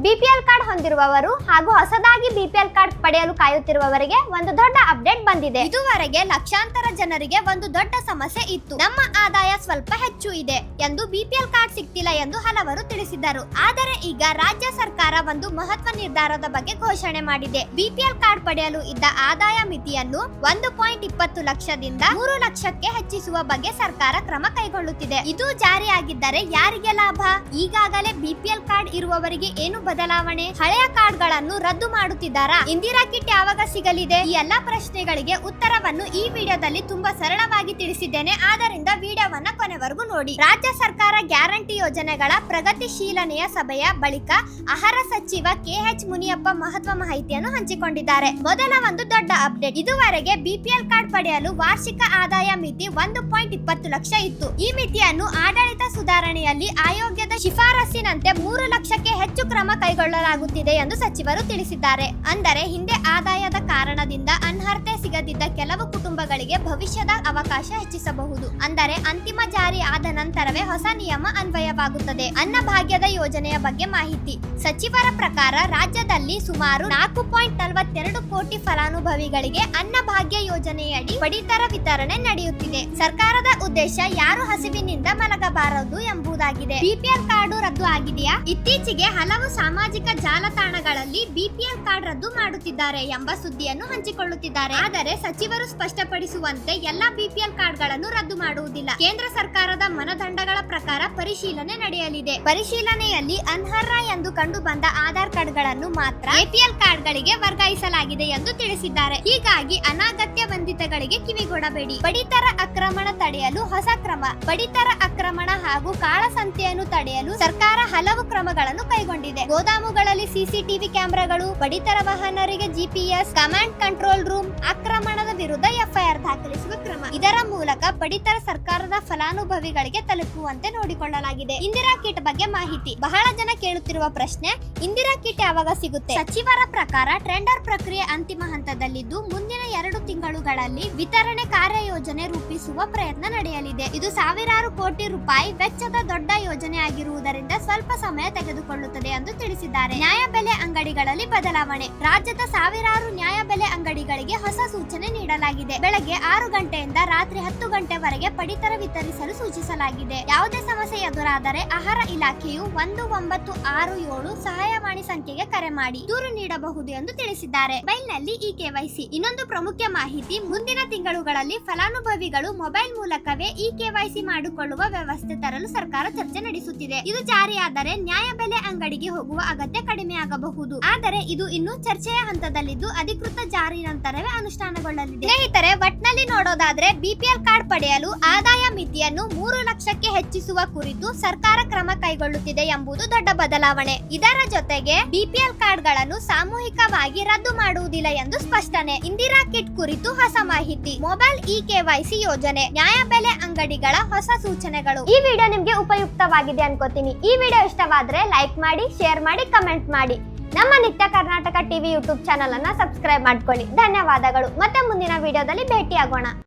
BPL card ಹೊಂದಿರುವವರು ಹಾಗೂ ಹೊಸದಾಗಿ ಬಿಪಿಎಲ್ ಕಾರ್ಡ್ ಪಡೆಯಲು ಕಾಯುತ್ತಿರುವವರಿಗೆ ಒಂದು ದೊಡ್ಡ ಅಪ್ಡೇಟ್ ಬಂದಿದೆ. ಇದುವರೆಗೆ ಲಕ್ಷಾಂತರ ಜನರಿಗೆ ಒಂದು ದೊಡ್ಡ ಸಮಸ್ಯೆ ಇತ್ತು. ನಮ್ಮ ಆದಾಯ ಸ್ವಲ್ಪ ಹೆಚ್ಚು ಇದೆ ಎಂದು ಬಿಪಿಎಲ್ ಕಾರ್ಡ್ ಸಿಗ್ತಿಲ್ಲ ಎಂದು ಹಲವರು ತಿಳಿಸಿದ್ದರು. ಆದರೆ ಈಗ ರಾಜ್ಯ ಸರ್ಕಾರ ಒಂದು ಮಹತ್ವ ನಿರ್ಧಾರದ ಬಗ್ಗೆ ಘೋಷಣೆ ಮಾಡಿದೆ. ಬಿಪಿಎಲ್ ಕಾರ್ಡ್ ಪಡೆಯಲು ಇದ್ದ ಆದಾಯ ಮಿತಿಯನ್ನು 1.20 ಲಕ್ಷದಿಂದ 3 ಲಕ್ಷಕ್ಕೆ ಹೆಚ್ಚಿಸುವ ಬಗ್ಗೆ ಸರ್ಕಾರ ಕ್ರಮ ಕೈಗೊಳ್ಳುತ್ತಿದೆ. ಇದು ಜಾರಿಯಾಗಿದ್ದರೆ ಯಾರಿಗೆ ಲಾಭ? ಈಗಾಗಲೇ ಬಿಪಿಎಲ್ ಕಾರ್ಡ್ ಇರುವವರಿಗೆ ಏನು ಬದಲಾವಣೆ? ಹಳೆಯ ಕಾರ್ಡ್ ಗಳನ್ನು ರದ್ದು ಮಾಡುತ್ತಿದ್ದಾರಾ? ಇಂದಿರಾ ಕಿಟ್ ಯಾವಾಗ ಸಿಗಲಿದೆ? ಈ ಎಲ್ಲಾ ಪ್ರಶ್ನೆಗಳಿಗೆ ಉತ್ತರವನ್ನು ಈ ವಿಡಿಯೋದಲ್ಲಿ ತುಂಬಾ ಸರಳವಾಗಿ ತಿಳಿಸಿದ್ದೇನೆ. ಆದ್ದರಿಂದ ವಿಡಿಯೋವನ್ನ ಕೊನೆವರೆಗೂ ನೋಡಿ. ರಾಜ್ಯ ಸರ್ಕಾರ ಗ್ಯಾರಂಟಿ ಯೋಜನೆಗಳ ಪ್ರಗತಿಶೀಲನೆಯ ಸಭೆಯ ಬಳಿಕ ಆಹಾರ ಸಚಿವ KH ಮುನಿಯಪ್ಪ ಮಹತ್ವ ಮಾಹಿತಿಯನ್ನು ಹಂಚಿಕೊಂಡಿದ್ದಾರೆ. ಮೊದಲ ಒಂದು ದೊಡ್ಡ ಅಪ್ಡೇಟ್. ಇದುವರೆಗೆ ಬಿಪಿಎಲ್ ಕಾರ್ಡ್ ಪಡೆಯಲು ವಾರ್ಷಿಕ ಆದಾಯ ಮಿತಿ 1.20 ಲಕ್ಷ ಇತ್ತು. ಈ ಮಿತಿಯನ್ನು ಆಡಳಿತ ಸುಧಾರಣೆಯಲ್ಲಿ ಆಯೋಗದ ಶಿಫಾರಸ್ಸಿನಂತೆ 3 ಲಕ್ಷಕ್ಕೆ ಹೆಚ್ಚು ಕ್ರಮ ಕೈಗೊಳ್ಳಲಾಗುತ್ತಿದೆ ಎಂದು ಸಚಿವರು ತಿಳಿಸಿದ್ದಾರೆ. ಅಂದರೆ ಹಿಂದೆ ಆದಾಯದ ಕಾರಣದಿಂದ ಅರ್ಹತೆ ಸಿಗದಿದ್ದ ಕೆಲವು ಕುಟುಂಬಗಳಿಗೆ ಭವಿಷ್ಯದ ಅವಕಾಶ ಹೆಚ್ಚಿಸಬಹುದು. ಅಂದರೆ ಅಂತಿಮ ಜಾರಿ ಆದ ನಂತರವೇ ಹೊಸ ನಿಯಮ ಅನ್ವಯವಾಗುತ್ತದೆ. ಅನ್ನಭಾಗ್ಯದ ಯೋಜನೆಯ ಬಗ್ಗೆ ಮಾಹಿತಿ. ಸಚಿವರ ಪ್ರಕಾರ ರಾಜ್ಯದಲ್ಲಿ ಸುಮಾರು 4.42 ಕೋಟಿ ಫಲಾನುಭವಿಗಳಿಗೆ ಅನ್ನಭಾಗ್ಯ ಯೋಜನೆಯಡಿ ಪಡಿತರ ವಿತರಣೆ ನಡೆಯುತ್ತಿದೆ. ಸರ್ಕಾರದ ಉದ್ದೇಶ ಯಾರು ಹಸಿವಿನಿಂದ ಮಲಗಬಾರದು ಎಂಬುದಾಗಿದೆ. ಬಿಪಿಎಲ್ ಕಾರ್ಡ್ ರದ್ದು ಆಗಿದೆಯಾ? ಇತ್ತೀಚೆಗೆ ಹಲವು ಸಾಮಾಜಿಕ ಜಾಲತಾಣಗಳಲ್ಲಿ ಬಿಪಿಎಲ್ ಕಾರ್ಡ್ ರದ್ದು ಮಾಡುತ್ತಿದ್ದಾರೆ ಎಂಬ ಸುದ್ದಿಯನ್ನು ಹಂಚಿಕೊಳ್ಳುತ್ತಿದ್ದಾರೆ. ಆದರೆ ಸಚಿವರು ಸ್ಪಷ್ಟಪಡಿಸುವಂತೆ ಎಲ್ಲಾ ಬಿಪಿಎಲ್ ಕಾರ್ಡ್ ಗಳನ್ನು ರದ್ದು ಮಾಡುವುದಿಲ್ಲ. ಕೇಂದ್ರ ಸರ್ಕಾರದ ಮಾನದಂಡಗಳ ಪ್ರಕಾರ ಪರಿಶೀಲನೆ ನಡೆಯಲಿದೆ. ಪರಿಶೀಲನೆಯಲ್ಲಿ ಅನರ್ಹ ಎಂದು ಕಂಡು ಬಂದ ಆಧಾರ್ ಕಾರ್ಡ್ ಗಳನ್ನು ಮಾತ್ರ ಎಪಿಎಲ್ ಕಾರ್ಡ್ ಗಳಿಗೆ ವರ್ಗಾಯಿಸಲಾಗಿದೆ ಎಂದು ತಿಳಿಸಿದ್ದಾರೆ. ಹೀಗಾಗಿ ಅನಗತ್ಯ ವಂದಿತಗಳಿಗೆ ಕಿವಿಗೊಡಬೇಡಿ. ಪಡಿತರ ಅಕ್ರಮಣ ತಡೆಯಲು ಹೊಸ ಕ್ರಮ. ಪಡಿತರ ಆಕ್ರಮಣ ಹಾಗೂ ಕಾಳಸಂತೆಯನ್ನು ತಡೆಯಲು ಸರ್ಕಾರ ಹಲವು ಕ್ರಮಗಳನ್ನು ಕೈಗೊಂಡಿದೆ. ಗೋದಾಮುಗಳಲ್ಲಿ ಸಿಸಿಟಿವಿ ಕ್ಯಾಮೆರಾಗಳು, ಪಡಿತರ ವಾಹನರಿಗೆ ಜಿಪಿಎಸ್, ಕಮಾಂಡ್ ಕಂಟ್ರೋಲ್ ರೂಮ್, ಆಕ್ರಮಣದ ವಿರುದ್ಧ ಎಫ್ಐಆರ್ ದಾಖಲಿಸುವ ಕ್ರಮ. ಇದರ ಮೂಲಕ ಪಡಿತರ ಸರ್ಕಾರದ ಫಲಾನುಭವಿಗಳಿಗೆ ತಲುಪುವಂತೆ ನೋಡಿಕೊಳ್ಳಲಾಗಿದೆ. ಇಂದಿರಾ ಕಿಟ್ ಬಗ್ಗೆ ಮಾಹಿತಿ. ಬಹಳ ಜನ ಕೇಳುತ್ತಿರುವ ಪ್ರಶ್ನೆ, ಇಂದಿರಾ ಕಿಟ್ ಯಾವಾಗ ಸಿಗುತ್ತೆ? ಸಚಿವರ ಪ್ರಕಾರ ಟೆಂಡರ್ ಪ್ರಕ್ರಿಯೆ ಅಂತಿಮ ಹಂತದಲ್ಲಿದ್ದು ಮುಂದಿನ 2 ತಿಂಗಳುಗಳಲ್ಲಿ ವಿತರಣೆ ಕಾರ್ಯಯೋಜನೆ ರೂಪಿಸುವ ಪ್ರಯತ್ನ ನಡೆಯಲಿದೆ. ಇದು ಸಾವಿರಾರು ಕೋಟಿ ರೂಪಾಯಿ ವೆಚ್ಚದ ದೊಡ್ಡ ಯೋಜನೆ ಆಗಿರುವುದರಿಂದ ಸ್ವಲ್ಪ ಸಮಯ ತೆಗೆದುಕೊಳ್ಳುತ್ತದೆ ಎಂದು ತಿಳಿಸಿದ್ದಾರೆ. ನ್ಯಾಯಬೆಲೆ ಅಂಗಡಿಗಳಲ್ಲಿ ಬದಲಾವಣೆ. ರಾಜ್ಯದ ಸಾವಿರಾರು ನ್ಯಾಯಬೆಲೆ ಅಂಗಡಿಗಳಿಗೆ ಹೊಸ ಸೂಚನೆ ನೀಡಲಾಗಿದೆ. ಬೆಳಗ್ಗೆ 6 ಗಂಟೆಯಿಂದ ರಾತ್ರಿ 10 ಗಂಟೆವರೆಗೆ ಪಡಿತರ ವಿತರಿಸಲು ಸೂಚಿಸಲಾಗಿದೆ. ಯಾವುದೇ ಸಮಸ್ಯೆ ಎದುರಾದರೆ ಆಹಾರ ಇಲಾಖೆಯು 1967 ಸಹಾಯವಾಣಿ ಸಂಖ್ಯೆಗೆ ಕರೆ ಮಾಡಿ ದೂರು ನೀಡಬಹುದು ಎಂದು ತಿಳಿಸಿದ್ದಾರೆ. ಮೊಬೈಲ್ನಲ್ಲಿ KYC. ಇನ್ನೊಂದು ಪ್ರಮುಖ ಮಾಹಿತಿ, ಮುಂದಿನ ತಿಂಗಳುಗಳಲ್ಲಿ ಫಲಾನುಭವಿಗಳು ಮೊಬೈಲ್ ಮೂಲಕವೇ KYC ಮಾಡಿಕೊಳ್ಳುವ ವ್ಯವಸ್ಥೆ ತರಲು ಸರ್ಕಾರ ಚರ್ಚೆ ನಡೆಸುತ್ತಿದೆ. ಇದು ಜಾರಿಯಾದರೆ ನ್ಯಾಯಬೆಲೆ ಅಂಗಡಿಗೆ ಹೋಗುವ ಅಗತ್ಯ ಕಡಿಮೆಯಾಗಬಹುದು. ಆದರೆ ಇದು ಇನ್ನೂ ಚರ್ಚೆಯ ಹಂತದಲ್ಲಿದ್ದು ಅಧಿಕೃತ ಜಾರಿ ನಂತರವೇ ಅನುಷ್ಠಾನಗೊಳ್ಳಲಿದೆ. ಸ್ನೇಹಿತರೆ, ಒಟ್ನಲ್ಲಿ ನೋಡೋದಾದ್ರೆ ಬಿಪಿಎಲ್ ಕಾರ್ಡ್ ಪಡೆಯಲು ಆದಾಯ ಮಿತಿಯನ್ನು 3 ಲಕ್ಷಕ್ಕೆ ಹೆಚ್ಚಿಸುವ ಕುರಿತು ಸರ್ಕಾರ ಕ್ರಮ ಕೈಗೊಳ್ಳುತ್ತಿದೆ ಎಂಬುದು ದೊಡ್ಡ ಬದಲಾವಣೆ. ಇದರ ಜೊತೆಗೆ ಬಿಪಿಎಲ್ ಕಾರ್ಡ್ ಗಳನ್ನು ಸಾಮೂಹಿಕವಾಗಿ ರದ್ದು ಮಾಡುವುದಿಲ್ಲ ಎಂದು ಸ್ಪಷ್ಟನೆ. ಇಂದಿರಾ ಕಿಟ್ ಕುರಿತು ಹೊಸ ಮಾಹಿತಿ. ಮೊಬೈಲ್ KYC ಯೋಜನೆ, ನ್ಯಾಯಬೆಲೆ ಅಂಗಡಿಗಳ ಹೊಸ ಸೂಚನೆಗಳು. ಈ ವಿಡಿಯೋ ನಿಮ್ಗೆ ಉಪಯುಕ್ತವಾಗಿದೆ ಅನ್ಕೋತೀನಿ. ಈ ವಿಡಿಯೋ ಇಷ್ಟವಾದ್ರೆ ಲೈಕ್ ಮಾಡಿ, ಶೇರ್ ಮಾಡಿ, ಕಮೆಂಟ್ ಮಾಡಿ. ನಮ್ಮ ನಿತ್ಯ ಕರ್ನಾಟಕ ಟಿವಿ ಯೂಟ್ಯೂಬ್ ಚಾನಲ್ ಅನ್ನ ಸಬ್ಸ್ಕ್ರೈಬ್ ಮಾಡ್ಕೊಳ್ಳಿ. ಧನ್ಯವಾದಗಳು. ಮತ್ತೆ ಮುಂದಿನ ವಿಡಿಯೋದಲ್ಲಿ ಭೇಟಿಯಾಗೋಣ.